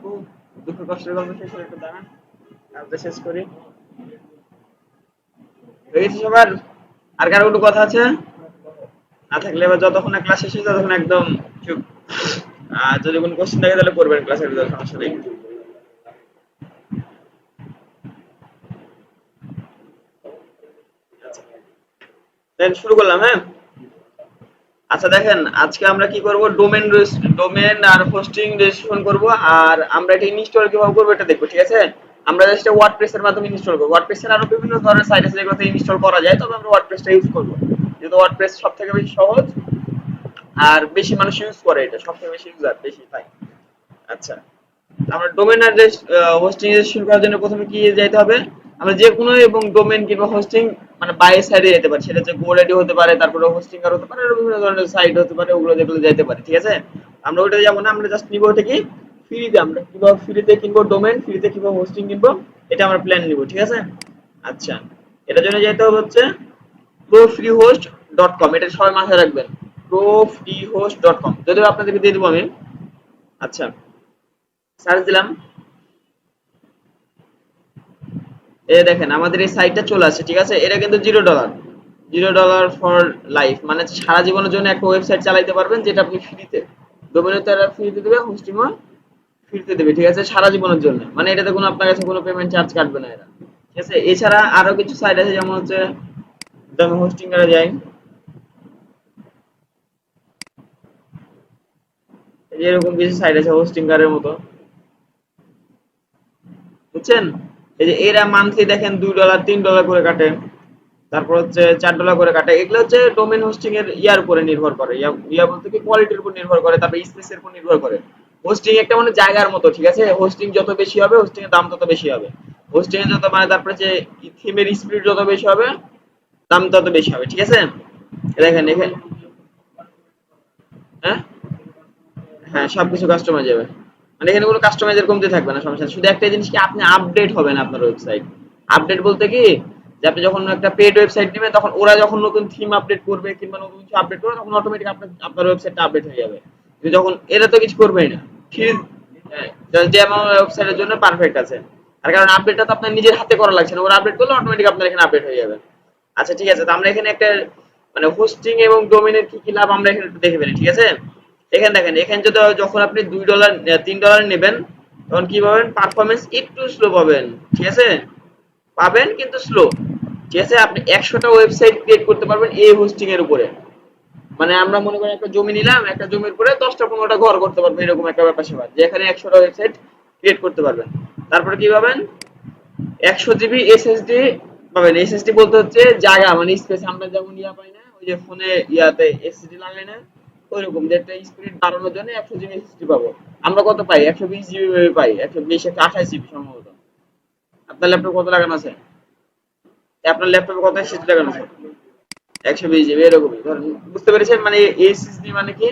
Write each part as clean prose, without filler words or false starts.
আপু দুঃখ কষ্টের গল্প শেষ করে একটু দাঁড়ান, কাজটা শেষ করি। হয়ে গেছে সবার? আর কারো কোনো কথা আছে? না থাকলে এবার যতক্ষণ না ক্লাস শেষ হয় ততক্ষণ একদম চুপ। আর যদি কোনো কোশ্চেন থাকে তাহলে করবেন ক্লাসের ভিতরে, সমস্যা নেই। তাহলে শুরু করলাম, হ্যাঁ? আচ্ছা দেখেন, আজকে আমরা কি করব, ডোমেন আর হোস্টিং রেজিস্ট্রেশন করব, আর আমরা এটা ইনস্টল কিভাবে করব এটা দেখবো, ঠিক আছে? আমরা জাস্ট ওয়ার্ডপ্রেস এর মাধ্যমে ইনস্টল করব। ওয়ার্ডপ্রেস এর আরো বিভিন্ন ধরনের সাইট আছে যেগুলোতে ইনস্টল করা যায়, তবে আমরা ওয়ার্ডপ্রেসটা ইউজ করব, যেহেতু ওয়ার্ডপ্রেস সবথেকে বেশি সহজ আর বেশি মানুষ ইউজ করে, এটা সবথেকে বেশি ইউজার বেশি তাই। আচ্ছা, আমরা ডোমেন আর হোস্টিং রেজিস্ট্রেশন করার জন্য প্রথমে কি যেতে হবে, আমরা যে কোনো এবং ডোমেন কিংবা হোস্টিং মানে বাইরের সাইডে যেতে পারি, সেটা হচ্ছে গোডাডি হতে পারে, তারপরে হোস্টিং আর হতে পারে, আরো বিভিন্ন ধরনের সাইট হতে পারে, ওগুলো যেগুলো যেতে পারে, ঠিক আছে? আমরা ওটা যাবো না, আমরা জাস্ট নিবো ওটা কি ফ্রিতে, আমরা কিভাবে ফ্রিতে কিনবো ডোমেন, ফ্রিতে কিভাবে হোস্টিং কিনবো, এটা আমরা প্ল্যান নিব, ঠিক আছে? আচ্ছা, এটার জন্য যেতে হবে হচ্ছে profreehost.com, এটা সবাই মাথায় রাখবেন, profreehost.com, যদিও আপনাদেরকে দিয়ে দেবো আমি। আচ্ছা, সার্চ দিলাম, এই দেখেন আমাদের এই সাইটটা চলে আসছে, ঠিক আছে? এটা কিন্তু $0, $0 ফর লাইফ, মানে সারা জীবনের জন্য একটা ওয়েবসাইট চালাতে পারবেন, যেটা আপনি ফ্রিতে, ডোমেনও তারা ফ্রিতে দেবে, হোস্টিংও ফ্রিতে দেবে, ঠিক আছে? সারা জীবনের জন্য, মানে এটাতে কোনো আপনার কাছে কোনো পেমেন্ট চার্জ কাটবে না এরা, ঠিক আছে? এছাড়া আরো কিছু সাইট আছে, যেমন হচ্ছে আমি হোস্টিং এর যাই, এই যে এরকম কিছু সাইট আছে হোস্টিং এর মতো, বুঝছেন? এই যে এরা মান্থলি দেখেন $2 $3 করে কাটে, তারপর হচ্ছে $4 করে কাটে, এগুলো হচ্ছে ডোমেন হোস্টিং এর ইয়ার উপরে নির্ভর করে, ইয়া বলতে কি কোয়ালিটির উপর নির্ভর করে, তারপর স্পেসের উপর নির্ভর করে। হোস্টিং একটা মানে জায়গার মতো, ঠিক আছে? হোস্টিং যত বেশি হবে হোস্টিং এর দাম তত বেশি হবে, হোস্টিং এর যত মানে তারপরে যে থিমের স্পিড যত বেশি হবে দাম তত বেশি হবে, ঠিক আছে? দেখেন এখানে, হ্যাঁ হ্যাঁ সবকিছু কাস্টমাইজ যাবে, মানে এখানে কোনো কাস্টমাইজের কমতি থাকবে না, সমস্যা নেই। শুধু একটা জিনিস কি, আপনি আপডেট হবে না আপনার ওয়েবসাইট। আপডেট বলতে কি, যে আপনি যখন একটা পেড ওয়েবসাইট নেবেন, তখন ওরা যখন নতুন থিম আপডেট করবে কিংবা নতুন কিছু আপডেট করবে, তখন অটোমেটিক আপনার ওয়েবসাইটটা আপডেট হয়ে যাবে। কিন্তু যখন এরা তো কিছু করবেই না, ঠিক, হ্যাঁ, যে আমার ওয়েবসাইটের জন্য পারফেক্ট আছে, আর কারণ আপডেটটা তো আপনার নিজের হাতে করা লাগছে না, ওরা আপডেট করলে অটোমেটিক আপনার এখানে আপডেট হয়ে যাবে। আচ্ছা ঠিক আছে, তো আমরা এখানে একটা মানে হোস্টিং এবং ডোমেনের কি কি লাভ আমরা এখানে একটু দেখে ফেলি, ঠিক আছে? এখানে দেখেন, এখানে যদি যখন আপনি $2 $3 নেবেন, তখন কি পাবেন, পারফরমেন্স একটু স্লো পাবেন, ঠিক আছে? পাবেন কিন্তু স্লো, ঠিক আছে? আপনি 100টা ওয়েবসাইট ক্রিয়েট করতে পারবেন এই হোস্টিং এর উপরে, মানে আমরা মনে করি একটা জমি নিলাম, একটা জমির উপরে 10টা 15টা ঘর করতে পারবেন, এরকম একটা ব্যাপার সেবার, যে এখানে 100টা ওয়েবসাইট ক্রিয়েট করতে পারবেন। তারপরে কি পাবেন, 100 জিবি এসএসডি পাবেন। এসএসডি বলতে হচ্ছে জায়গা, মানে স্পেস, আমরা যেমন ইয়া পাই না, ওই যে ফোনে ইয়াতে এসএসডি লাগাই না, ওইরকম যে একটা স্পিড বাড়ানোর জন্য 100 জিবি এসএসডি পাবো। আমরা কত পাই, 120 জিবি পাই, 120 128 জিবি সম্ভবত। আপনার ল্যাপটপ কত লাগানো আছে? আপনার ল্যাপটপে কত এসএসডি লাগানো আছে? 120 জিবি, এরকমই ধরেন, বুঝতে পেরেছেন? মানে এসএসডি মানে কি,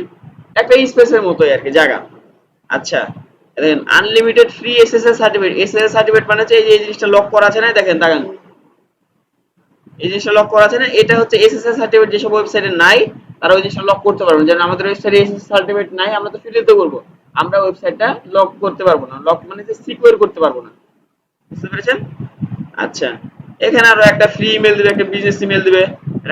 একটা স্পেসের মতোই আর কি, জায়গা। আচ্ছা, দেখেন unlimited free SSL certificate, SSL certificate মানে হচ্ছে এই যে এই জিনিসটা লক করা আছে না, দেখেন তাকান, এই জিনিসটা লক করা আছে না, এটা হচ্ছে এসএসএল সার্টিফিকেট, যেসব ওয়েবসাইটে নাই তারা ওই জিনিসটা লক করতে পারবেন, যেন আমাদের ওয়েবসাইটে এসএসএল সার্টিফিকেট নাই, আমরা তো ফ্রিতে করব, আমরা ওয়েবসাইটটা লক করতে পারবো না, লক মানে যে সিকিউর করতে পারবো না, বুঝতে পেরেছেন? আচ্ছা, এখানে আরো একটা ফ্রি ইমেল দিবে, একটা বিজনেস ইমেল দিবে,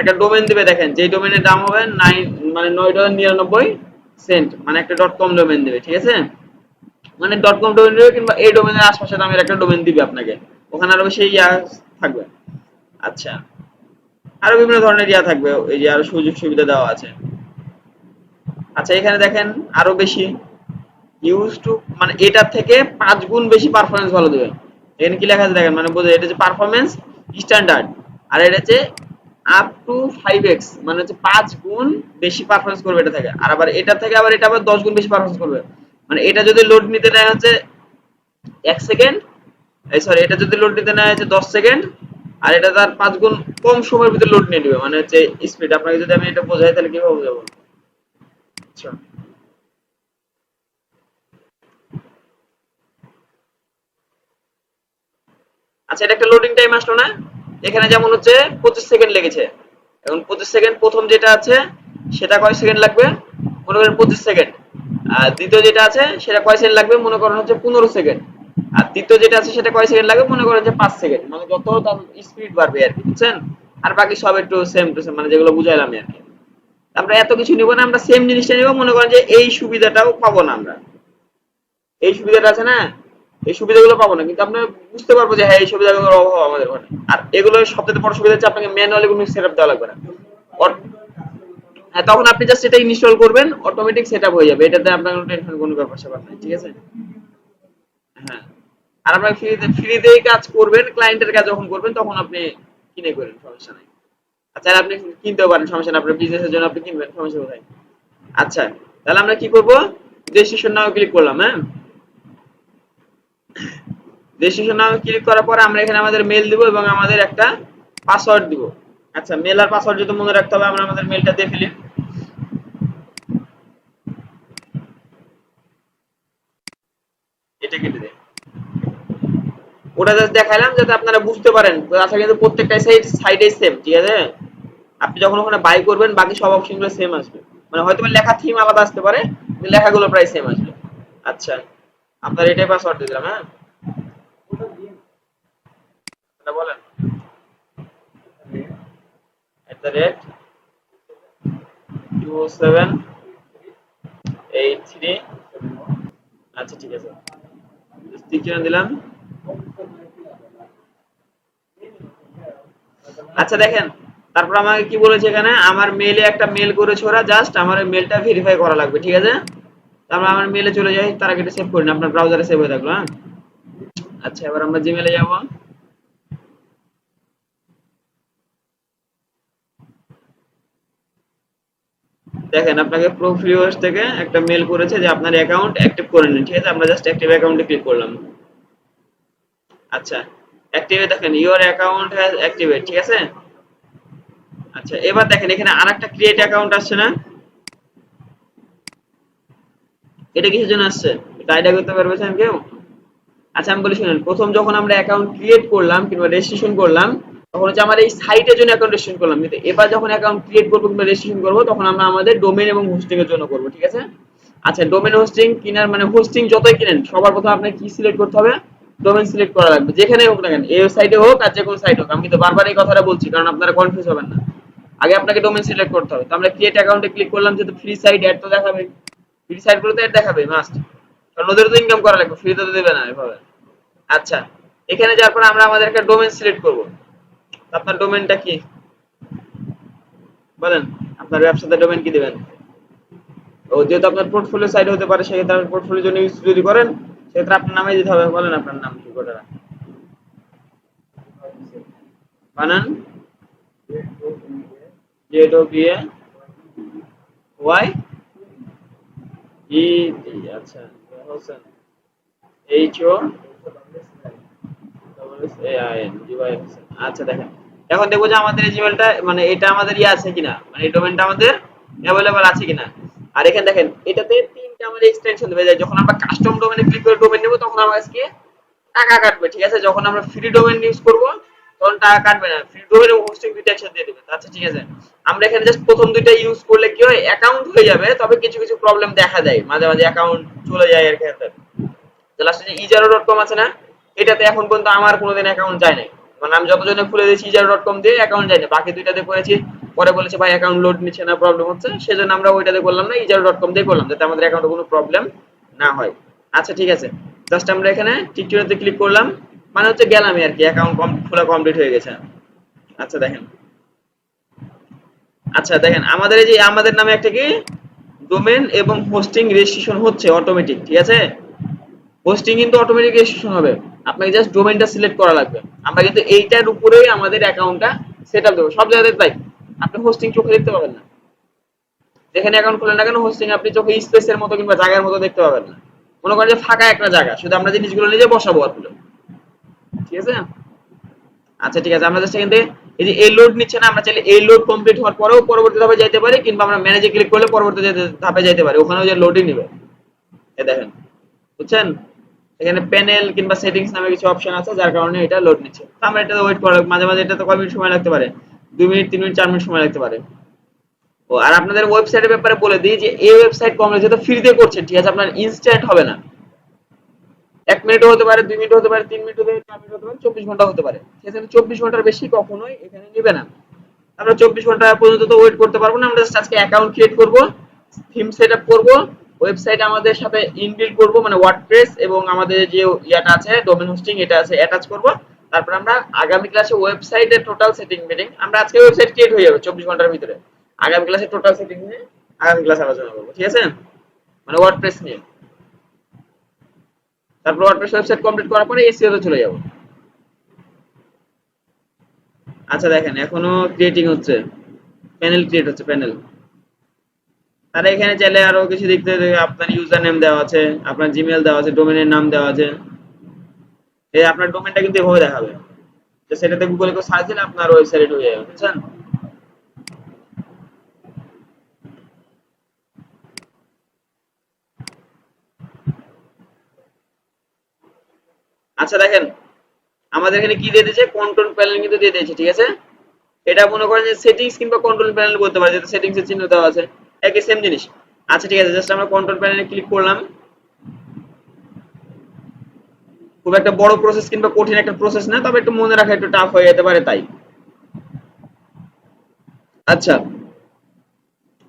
একটা ডোমেন দিবে, দেখেন যে ডোমেনের দাম হবে 9 মানে $9.99, মানে একটা .com ডোমেন দিবে, ঠিক আছে? মানে .com ডোমেন দিবে, কিংবা এই ডোমেনের আশপাশে দামের একটা ডোমেন দিবে আপনাকে, ওখানে আরো বেশি ইয়া থাকবে। আচ্ছা, আরো বিভিন্ন ধরনের ইয়া থাকবে, এই যে আরো সুযোগ সুবিধা দেওয়া আছে। আচ্ছা, এখানে দেখেন আরো বেশি ইউজ টু, মানে এটার থেকে 5 গুণ বেশি পারফরমেন্স ভালো দেবে। এখানে কি লেখা আছে দেখেন, মানে বোঝে এটা হচ্ছে পারফরমেন্স স্ট্যান্ডার্ড, আর এটা হচ্ছে আপ টু 5x, মানে হচ্ছে 5 গুণ বেশি পারফরমেন্স করবে এটা থেকে, আর আবার এটা থেকে আবার এটা আবার 10 গুণ বেশি পারফরমেন্স করবে। মানে এটা যদি লোড নিতে নেয় হচ্ছে 1 সেকেন্ড, এই সরি, এটা যদি লোড নিতে নেয় হচ্ছে 10 সেকেন্ড, আর এটা তার 5 গুণ কম সময়ের ভিতরে লোড নিয়ে নেবে, মানে হচ্ছে স্পিড। আপনাকে যদি আমি এটা বোঝাই তাহলে কিভাবে বোঝাবো? আচ্ছা, আচ্ছা, এটা একটা লোডিং টাইম আসলো না, এখানে যেমন হচ্ছে 25 সেকেন্ড লেগেছে, এখন 25 সেকেন্ড প্রথম যেটা আছে সেটা কয় সেকেন্ড লাগবে, মনে করেন 25 সেকেন্ড, আর দ্বিতীয় যেটা আছে সেটা কয় সেকেন্ড লাগবে মনে করেন হচ্ছে 15 সেকেন্ড। আর তৃতীয় যেটা আছে সেটা কয় সেকেন্ড লাগবে মনে করেন যে 5 সেকেন্ড। মানে যত তার স্পিড বাড়বে আর কি, বুঝছেন? আর বাকি সব একটু সেম টু সেম, মানে যেগুলো বুঝাইলাম আর কি। আমরা এত কিছু নিব না, আমরা সেম জিনিসটা নিব, মনে করেন যে এই সুবিধাটাও পাবো না আমরা। এই সুবিধাটা আছে না, এই সুবিধাগুলো পাবো না, কিন্তু আমরা বুঝতে পারবো যে হ্যাঁ এই সুবিধাগুলোর অভাব আমাদের ঘটে। আর এগুলো সবথেকে বড় সুবিধা হচ্ছে আপনাকে ম্যানুয়ালি কোনো সেটআপ দেওয়া লাগবে না। হ্যাঁ, তখন আপনি জাস্ট এটা ইনস্টল করবেন, অটোমেটিক সেটআপ হয়ে যাবে, এটাতে আপনার কোনো টেনশন কোনো ব্যাপার স্যাপার নাই, ঠিক আছে? হ্যাঁ, আর আপনার ফ্রিতেই কাজ করবেন, ক্লায়েন্টের কাজ যখন করবেন তখন আপনি কিনে করেন, সমস্যা নাই। আচ্ছা, আর আপনি কিনতেও পারেন, সমস্যা নেই, আপনার বিজনেসের জন্য আপনি কিনবেন, সমস্যা কোথায়? আচ্ছা, তাহলে আমরা কি করব? রেজিস্ট্রেশন নাও ক্লিক করলাম, হ্যাঁ। রেজিস্ট্রেশন নাও ক্লিক করার পর আমরা এখানে আমাদের মেল দিব এবং আমাদের একটা পাসওয়ার্ড দিব। আচ্ছা, মেল আর পাসওয়ার্ড যদি মনে রাখতে হবে, আমরা আমাদের মেলটা দিয়ে ফেলি। এটা কেটে দেয়, ওটা জাস্ট দেখাইলাম যাতে আপনারা বুঝতে পারেন। আচ্ছা, কিন্তু প্রত্যেকটা সাইডে সেম, ঠিক আছে? আপনি যখন ওখানে বাই করবেন বাকি সব অপশনগুলো সেম আসবে। মানে হয়তো লেখা থিম আলাদা আসতে পারে, কিন্তু লেখাগুলো প্রায় সেম আসবে। আচ্ছা, আপনার এটাই পাসওয়ার্ড দিয়ে দিলাম, হ্যাঁ। এটা বলেন @2783। আচ্ছা, ঠিক আছে, স্টিকার দিলাম। আচ্ছা, দেখেন, তারপর আমাকে কি বলেছে এখানে, আমার মেইলে একটা মেল করেছে ওরা, জাস্ট আমার মেলটা ভেরিফাই করা লাগবে, ঠিক আছে? তারপর আমার মেলে চলে যাই, তার আগে এটা সেভ করি না, আপনার ব্রাউজারে সেভ হয়ে থাকলো, হ্যাঁ। আচ্ছা, এবার আমরা জিমেলে যাব। দেখেন, আপনাকে প্রোফিওস থেকে একটা মেল করেছে যে আপনার অ্যাকাউন্ট অ্যাক্টিভ করে নিন, ঠিক আছে? আমরা জাস্ট অ্যাক্টিভ অ্যাকাউন্টে ক্লিক করলাম। আচ্ছা, অ্যাক্টিভে দেখেন ইওর অ্যাকাউন্ট হ্যাজ অ্যাক্টিভেট, ঠিক আছে? আচ্ছা, এবার দেখেন এখানে আরেকটা ক্রিয়েট অ্যাকাউন্ট আসছে না? এটা কিসের জন্য আসছে? এটা আইডিয়া করতে পারবেন কেউ? আচ্ছা, আমি বলি শুনেন, প্রথম যখন আমরা অ্যাকাউন্ট ক্রিয়েট করলাম কিংবা রেজিস্ট্রেশন করলাম, তখন হচ্ছে আমার এই সাইটের জন্য অ্যাকাউন্ট রেজিস্ট্রেশন করলাম, কিন্তু এবার যখন অ্যাকাউন্ট ক্রিয়েট করবো কিংবা রেজিস্ট্রেশন করবো তখন আমরা আমাদের ডোমেইন এবং হোস্টিং এর জন্য করবো, ঠিক আছে? আচ্ছা, ডোমেইন হোস্টিং কিনার মানে হোস্টিং যতই কিনেন সবার প্রথমে আপনাকে কি সিলেক্ট করতে হবে? ডোমেইন সিলেক্ট করা লাগবে, যেখানে হোক না কেন, এই সাইটে হোক আর যে কোনো সাইট হোক। আমি কিন্তু বারবার এই কথাটা বলছি কারণ আপনারা কনফিউজ হবেন না। আগে আপনাকে ডোমেইন সিলেক্ট করতে হবে। তো আমরা ক্রিয়েট অ্যাকাউন্টে ক্লিক করলাম, যেহেতু ফ্রি সাইট অ্যাড তো দেখাবে, ফ্রি সাইট গুলোতে অ্যাড দেখাবে মাস্ট, কারণ ওদের তো ইনকাম করা লাগবে, ফ্রিতে তো দেবে না এভাবে। আচ্ছা, এখানে যাওয়ার পর আমরা আমাদের একটা ডোমেইন সিলেক্ট করব। আপনার ডোমেইনটা কি বলেন? আপনার ব্যবসাতে ডোমেইন কি দিবেন? ও, যেহেতু আপনার পোর্টফোলিও সাইট হতে পারে, সেক্ষেত্রে আপনি পোর্টফোলিওর জন্য ইউজ যদি করেন সেক্ষেত্রে আপনার নামে দিতে হবে। বলেন আপনার নাম কি করে বানান? ZOBA ওয়াই ই টি। আচ্ছা, হোসেন HOSSAIN। আচ্ছা, দেখেন, এখন দেখবো যে আমাদের এই জিমেলটা মানে এটা আমাদের ইয়ে আছে কিনা, মানে এই ডোমেইনটা আমাদের অ্যাভেলেবল আছে কিনা। আর এখানে দেখেন এটাতে তিনটা আমাদের এক্সটেনশন দেবে যায়, যখন আমরা কাস্টম ডোমেইনে ক্লিক করে ডোমেইন নেব তখন আমার আজকে টাকা কাটবে, ঠিক আছে? যখন আমরা ফ্রি ডোমেইন ইউজ করব তখন টাকা কাটবে না, ফ্রি ডোমেইন এবং হোস্টিং দুইটা একসাথে দিয়ে দেবে। আচ্ছা, ঠিক আছে, আমরা এখানে জাস্ট প্রথম দুইটা ইউজ করলে কি হয়, অ্যাকাউন্ট হয়ে যাবে, তবে কিছু কিছু প্রবলেম দেখা দেয়, মাঝে মাঝে অ্যাকাউন্ট চলে যায় আর কি। লাস্টে যে ijaro.com আছে না, এটাতে এখন পর্যন্ত আমার কোনোদিন অ্যাকাউন্ট যায় নাই। মানে আমি যতজনে খুলে দিয়েছি ijaro.com দিয়ে অ্যাকাউন্ট যায় না, বাকি দুইটাতে করেছি, পরে বলেছে ভাই অ্যাকাউন্ট লোড নিচ্ছে না, প্রবলেম হচ্ছে, সেজন্য আমরা ওইটাতে করলাম না, ijaro.com দিয়ে করলাম, যাতে আমাদের অ্যাকাউন্টে কোনো প্রবলেম না হয়। আচ্ছা, ঠিক আছে, জাস্ট আমরা এখানে টিকটকে ক্লিক করলাম, মানে হচ্ছে গেলামই আর কি, অ্যাকাউন্ট খোলা কমপ্লিট হয়ে গেছে। আচ্ছা, দেখেন, আচ্ছা দেখেন আমাদের এই যে আমাদের নামে একটা কি ডোমেন এবং হোস্টিং রেজিস্ট্রেশন হচ্ছে অটোমেটিক, ঠিক আছে? হোস্টিং কিন্তু অটোমেটিক রেজিস্ট্রেশন হবে, আপনাকে জাস্ট ডোমেইনটা সিলেক্ট করা লাগবে। আমরা কিন্তু এইটার উপরেই আমাদের অ্যাকাউন্টটা সেটআপ দেব, সব জায়গাতে তাই। আপনি হোস্টিং চোখে দেখতে পাবেন না, যেখানে অ্যাকাউন্ট খোলেন না কেন হোস্টিং আপনি চোখে স্পেসের মতো কিংবা জায়গার মতো দেখতে পাবেন না। মনে করেন যে ফাঁকা একটা জায়গা, শুধু আমরা জিনিসগুলো নিজে বসাবো আর হলো, ঠিক আছে? আচ্ছা, ঠিক আছে, আমরা জাস্ট এখান থেকে এই যে এই লোড নিচ্ছে না, আমরা চাইলে এই লোড কমপ্লিট হওয়ার পরেও পরবর্তী ধাপে যাইতে পারি, কিংবা আমরা ম্যানেজে ক্লিক করলে পরবর্তী ধাপে যাইতে পারি, ওখানেও যে লোডই নিবে। এই দেখেন, বুঝছেন? এখানে প্যানেল কিংবা সেটিংস নামে কিছু অপশন আছে, যার কারণে এটা লোড নিচ্ছে। তো আমরা এটা ওয়েট করা, মাঝে মাঝে এটা তো কয় মিনিট সময় লাগতে পারে, 2 মিনিট, 3 মিনিট, 4 মিনিট সময় লাগতে পারে। ও আর আপনাদের ওয়েবসাইটের ব্যাপারে বলে দিই যে এই ওয়েবসাইট কমপ্লিট যেটা ফ্রিতে করছেন, ঠিক আছে, আপনার ইনস্ট্যান্ট হবে না। 1 মিনিটও হতে পারে, 2 মিনিট হতে পারে, 3 মিনিট হতে পারে, 4 মিনিট হতে পারে, 24 ঘন্টা হতে পারে। সেখানে 24 ঘন্টার বেশি কখনোই এখানে নেবে না। আমরা 24 ঘন্টা পর্যন্ত তো ওয়েট করতে পারবো না। আমরা জাস্ট আজকে অ্যাকাউন্ট ক্রিয়েট করব, থিম সেট আপ করবো, ওয়েবসাইট আমাদের সাথে ইনবিল্ড করব, মানে ওয়ার্ডপ্রেস এবং আমাদের যে ইয়াটা আছে ডোমেন হোস্টিং এটা আছে অ্যাটাচ করব। তারপর আমরা আগামী ক্লাসে ওয়েবসাইটের টোটাল সেটিং মিটিং, আমরা আজকে ওয়েবসাইট ক্রিয়েট হয়ে যাবে 24 ঘন্টার ভিতরে। আগামী ক্লাসে টোটাল সেটিং নিয়ে আগামী ক্লাসে আলোচনা করবো, ঠিক আছে, মানে ওয়ার্ডপ্রেস নিয়ে। তারপর ওয়ার্ডপ্রেস ওয়েবসাইট কমপ্লিট করার পরে এসইও তে চলে যাব। আচ্ছা দেখেন এখনো ক্রিয়েটিং হচ্ছে, প্যানেল ক্রিয়েট হচ্ছে, প্যানেল। তারা এখানে চাইলে আরো কিছু দেখতে, আপনার ইউজার নেম দেওয়া আছে, আপনার জিমেল দেওয়া আছে, ডোমেনের নাম দেওয়া আছে। এই আপনার ডোমেনটা কিন্তু এভাবে দেখাবে, তো সেটাতে গুগলে কেউ সার্চ দিলে আপনার ওয়েবসাইট হয়ে যাবে, বুঝছেন? আচ্ছা দেখেন আমাদের এখানে কি দিয়ে দিয়েছে, কন্ট্রোল প্যানেল কিন্তু দিয়ে দিয়েছে, ঠিক আছে। এটা মনে করেন যে সেটিংস কিংবা কন্ট্রোল প্যানেল বলতে পারে, যেটা সেটিংস এর চিহ্ন দেওয়া আছে, একই সেম জিনিস। আচ্ছা ঠিক আছে, জাস্ট আমরা কন্ট্রোল প্যানেলে ক্লিক করলাম। খুব একটা বড় প্রসেস কিংবা কঠিন একটা প্রসেস না, তবে একটু মনে রাখা একটু টাফ হয়ে যেতে পারে তাই। আচ্ছা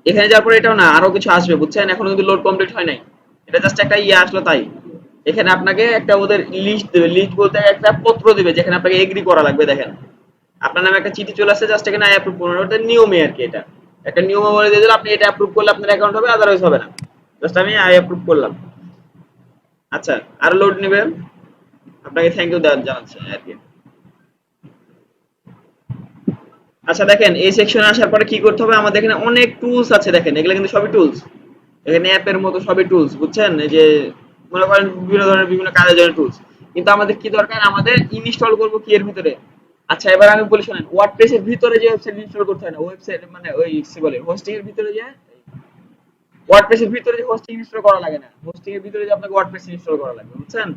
এখানে যাওয়ার পরে এটাও না, আরো কিছু আসবে, বুঝছেন, এখনো কিন্তু লোড কমপ্লিট হয় নাই। এটা জাস্ট একটা ইয়ে আসলো তাই। এখানে আপনাকে একটা ওদের লিস্ট দেবে, লিস্ট বলতে একটা পত্র দিবে যেখানে আপনাকে এগ্রি করা লাগবে। দেখেন আপনার নামে একটা চিঠি চলে আসছে, জাস্ট এখানে আই অ্যাপ্রুভ করুন, ওটা নিয়মে আর কি। এটা একটা নিয়ম বলে দিয়ে দিলে আপনি এটা অ্যাপ্রুভ করলে আপনার অ্যাকাউন্ট হবে, আদারওয়াইজ হবে না। জাস্ট আমি আই অ্যাপ্রুভ করলাম। আচ্ছা আর লোড নেবেন, আপনাকে থ্যাংক ইউ জানাচ্ছি আর কি। আচ্ছা দেখেন এই সেকশনে আসার পরে কি করতে হবে, আমাদের এখানে অনেক টুলস আছে, দেখেন এগুলো কিন্তু সবই টুলস। এখানে অ্যাপের মতো সবই টুলস, বুঝছেন, এই যে মনে করেন বিভিন্ন ধরনের বিভিন্ন কাজের জন্য টুলস। কিন্তু আমাদের কি দরকার, আমাদের ইনস্টল করব কি এর ভিতরে। আচ্ছা এবার আমি বলি শোনেন, ওয়ার্ডপ্রেস এর ভিতরে যে ওয়েবসাইট ইনস্টল করতে হয় না, ওয়েবসাইট মানে ওই কি বলে হোস্টিং এর ভিতরে যে, ওয়ার্ডপ্রেস এর ভিতরে যে হোস্টিং ইনস্টল করা লাগে না, হোস্টিং এর ভিতরে যে আপনাকে ওয়ার্ডপ্রেস ইনস্টল করা লাগবে, বুঝছেন।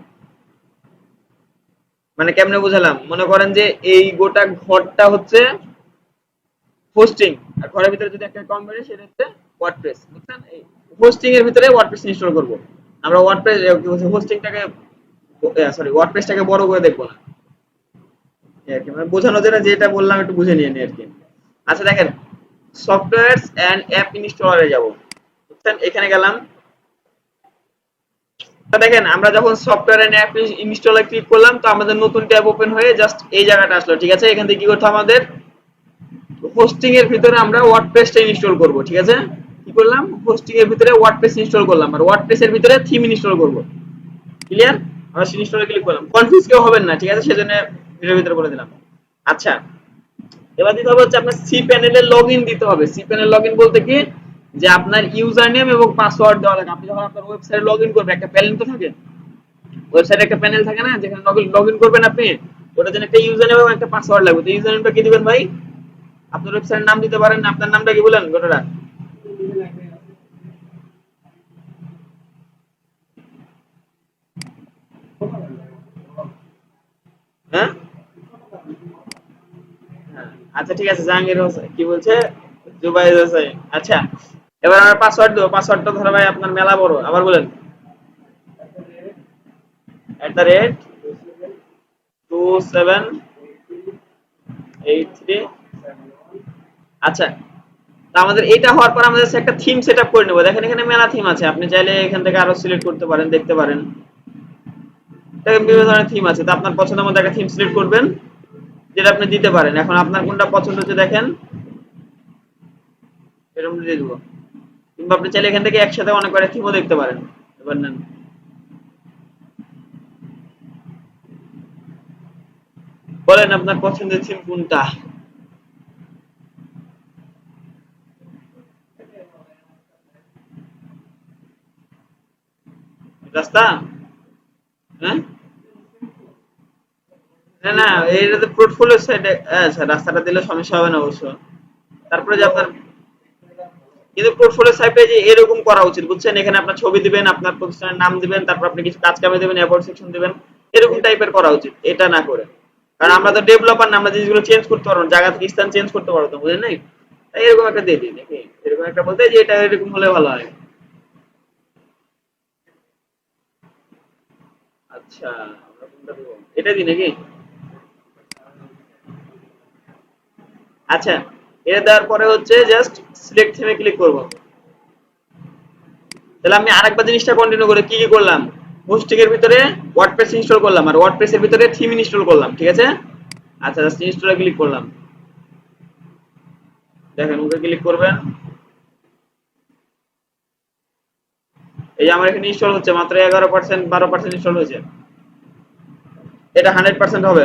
মানে কেমনে বুঝালাম, মনে করেন যে এই গোটা ঘরটা হচ্ছে হোস্টিং, আর ঘরের ভিতরে যদি একটা অ্যাকাউন্ট বানাই সেটা হচ্ছে ওয়ার্ডপ্রেস, বুঝছেন। এই হোস্টিং এর ভিতরে ওয়ার্ডপ্রেস ইনস্টল করব। আমরা ওয়ার্ডপ্রেস হোস্টিংটাকে, সরি ওয়ার্ডপ্রেসটাকে বড় করে দেখব না, এই আর কি, মানে বোঝানোর জন্য যেটা বললাম একটু বুঝে নিয়ে আর কি। আচ্ছা দেখেন সফটওয়্যারস এন্ড অ্যাপ ইনস্টলারে যাব, বুঝছেন, এখানে গেলাম। তো দেখেন আমরা যখন software and app installer click করলাম, তো আমাদের নতুন ট্যাব ওপেন হয়ে জাস্ট এই জায়গাটা আসলো, ঠিক আছে। এখান থেকে কি করতে হবে, আমাদের হোস্টিং এর ভিতরে আমরা ওয়ার্ডপ্রেসটা ইনস্টল করব, ঠিক আছে। কি করলাম, হোস্টিং এর ভিতরে ওয়ার্ডপ্রেস ইনস্টল করলাম, আর ওয়ার্ডপ্রেস এর ভিতরে থিম ইনস্টল করব, ক্লিয়ার। আমরা ইনস্টলে ক্লিক করলাম, কনফিউজ কেউ হবেন না, ঠিক আছে, সেজন্য ভিডিওর ভিতরে বলে দিলাম। আচ্ছা এবার দিতে হবে হচ্ছে আপনার সি প্যানেলের লগইন দিতে হবে। সি প্যানেল লগইন বলতে কি, যে আপনার ইউজার নেম এবং পাসওয়ার্ড দেওয়া লাগে। আপনি যখন আপনার ওয়েবসাইটে লগইন করবেন, একটা প্যানেল তো থাকে, ওয়েবসাইটে একটা প্যানেল থাকে না, যেখানে লগইন করবেন আপনি, ওটার জন্য একটা ইউজার নেম এবং একটা পাসওয়ার্ড লাগবে। তো ইউজার নেমটা কি দিবেন ভাই, আপনার ওয়েবসাইটের নাম দিতে পারেন, আপনার নামটা কি বলেন গোটাটা। হ্যাঁ হ্যাঁ, আচ্ছা ঠিক আছে, জাহাঙ্গীর হোসেন কি বলছে, জুবাইর হোসেন। আচ্ছা এবার আমরা পাসওয়ার্ড দেবো, পাসওয়ার্ডটা ধরো ভাই আপনার মেলা বড়, আবার বলেন, @2783। আচ্ছা তা আমাদের এটা হওয়ার পর আমাদের একটা থিম সেট আপ করে নেবো। দেখেন এখানে মেলা থিম আছে, আপনি চাইলে এখান থেকে আরো সিলেক্ট করতে পারেন, দেখতে পারেন। দেখেন বিভিন্ন ধরনের থিম আছে, তো আপনার পছন্দের মধ্যে একটা থিম সিলেক্ট করবেন, যেটা আপনি দিতে পারেন। এখন আপনার কোনটা পছন্দ হচ্ছে দেখেন, এরকম দিয়ে দেবো। কিংবা আপনি চাইলে এখান থেকে একসাথে অনেক কয়টা থিমও দেখতে পারেন। এবার নেন, বলেন আপনার পছন্দের থিম কোনটা। রাস্তা, হ্যাঁ না না, এইটা তো পোর্টফোলিও সাইডে। আচ্ছা রাস্তাটা দিলে সমস্যা হবে না অবশ্য। তারপরে যে আপনার কিন্তু পোর্টফোলিও সাইটে যে এরকম করা উচিত, বুঝছেন, এখানে আপনার ছবি দিবেন, আপনার প্রতিষ্ঠানের নাম দিবেন, তারপর আপনি কিছু কাজ কামে দিবেন, অ্যাবাউট সেকশন দিবেন, এরকম টাইপের করা উচিত, এটা না করে। কারণ আমরা তো ডেভেলপার না, আমরা জিনিসগুলো চেঞ্জ করতে পারবো, জায়গা থেকে স্থান চেঞ্জ করতে পারবো, বুঝলেন নাই। তাই এরকম একটা দিয়ে দিই নাকি, এরকম একটা বলতে যে এটা এরকম হলে ভালো হয়। আচ্ছা, আমরা কোনটা দেবো, এটা দিই নাকি? আচ্ছা, এটা দেওয়ার পরে হচ্ছে জাস্ট সিলেক্ট থিমে ক্লিক করব। তাহলে আমি আরেকবার জিনিসটা কন্টিনিউ করে কি কি করলাম, হোস্টিং এর ভিতরে ওয়ার্ডপ্রেস ইনস্টল করলাম আর ওয়ার্ডপ্রেস এর ভিতরে থিম ইনস্টল করলাম, ঠিক আছে? আচ্ছা, জাস্ট ইনস্টলে ক্লিক করলাম। দেখেন ওকে ক্লিক করবেন, এই যে আমার এখানে ইনস্টল হচ্ছে মাত্র 11% 12% ইনস্টল হয়েছে। এটা 100% হবে,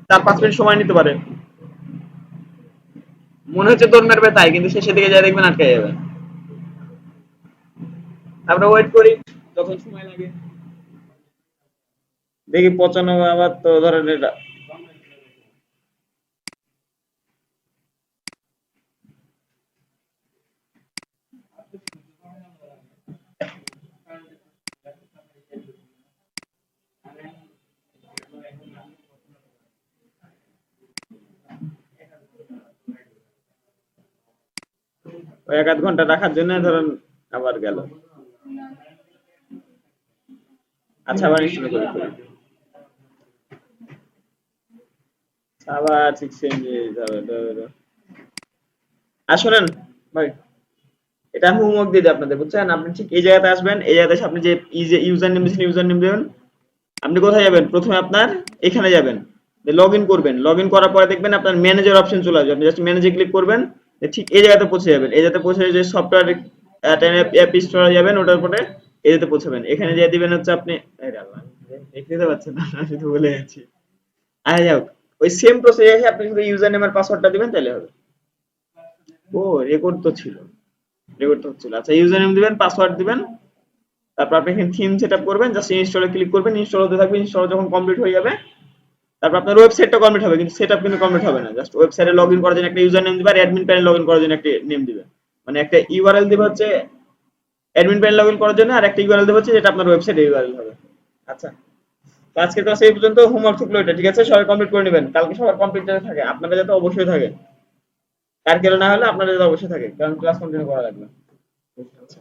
তার 5 মিনিট সময় নিতে পারে। মনে হচ্ছে তোর মেরবে তাই, কিন্তু শেষের দিকে যা দেখবেন আটকে যাবে। আমরা ওয়েট করি যখন সময় লাগে, দেখি 95 আবার তো ধরেন এটা ওই 1 আধ ঘন্টা রাখার জন্য ধরেন আবার গেল। আচ্ছা, আবার ইনস্টল করি। আবার ঠিক সেম যাবে। আর শোনেন ভাই, এটা আমি হোমওয়ার্ক দিয়ে দিই আপনাদের, বুঝছেন? আপনি ঠিক এই জায়গাতে আসবেন, এই জায়গাতে এসে আপনি যে ইউজার নেম দিয়েছেন ইউজার নেম দেবেন। আপনি কোথায় যাবেন, প্রথমে আপনার এখানে যাবেন, লগ ইন করবেন, লগ ইন করার পরে দেখবেন আপনার ম্যানেজার অপশন চলে আসবে, আপনি জাস্ট ম্যানেজে ক্লিক করবেন। ঠিক এই জায়গাতে পৌঁছে যাবেন, এই জায়গাতে পৌঁছে যে সফটওয়্যার অ্যাপ স্টোরে যাবেন, ওটার পরে এই জায়গাতে পৌঁছাবেন, এখানে দিয়ে দিবেন হচ্ছে আপনি, আরে আল্লাহ, দেখতে তো পাচ্ছেন না, আমি শুধু বলে যাচ্ছি। আরে যাও, ওই সেম প্রসেসে এসে আপনি শুধু ইউজার নেম আর পাসওয়ার্ডটা দিবেন, তাহলে হবে। ও, রেকর্ড তো ছিল, রেকর্ড তো হচ্ছিল। আচ্ছা, ইউজার নেম দিবেন, পাসওয়ার্ড দিবেন, তারপর আপনি এখানে থিম সেটআপ করবেন, জাস্ট ইনস্টলে ক্লিক করবেন, ইনস্টল হতে থাকবে, ইনস্টল যখন কমপ্লিট হয়ে যাবে তারপর আপনার ওয়েবসাইটটা কমপ্লিট হবে, কিন্তু সেটআপ কিন্তু কমপ্লিট হবে না। জাস্ট ওয়েবসাইটে লগইন করার জন্য একটা ইউজার নেম দিবেন আর অ্যাডমিন প্যানেল লগইন করার জন্য একটা নেম দিবেন। মানে একটা ইউআরএল দিবে হচ্ছে অ্যাডমিন প্যানেল লগইন করার জন্য, আর একটা ইউআরএল দিবে হচ্ছে যেটা আপনার ওয়েবসাইটে ইউআরএল হবে। আচ্ছা, তো আজকের ক্লাস এই পর্যন্ত, হোমওয়ার্ক থাকলো এটা, ঠিক আছে? সবাই কমপ্লিট করে নেবেন, কালকে সবার কমপ্লিট যাতে থাকে, আপনারা যাতে অবশ্যই থাকে, কার কেউ না হলে আপনারা যাতে অবশ্যই থাকে, কারণ ক্লাস কন্টিনিউ করা লাগবে। আচ্ছা।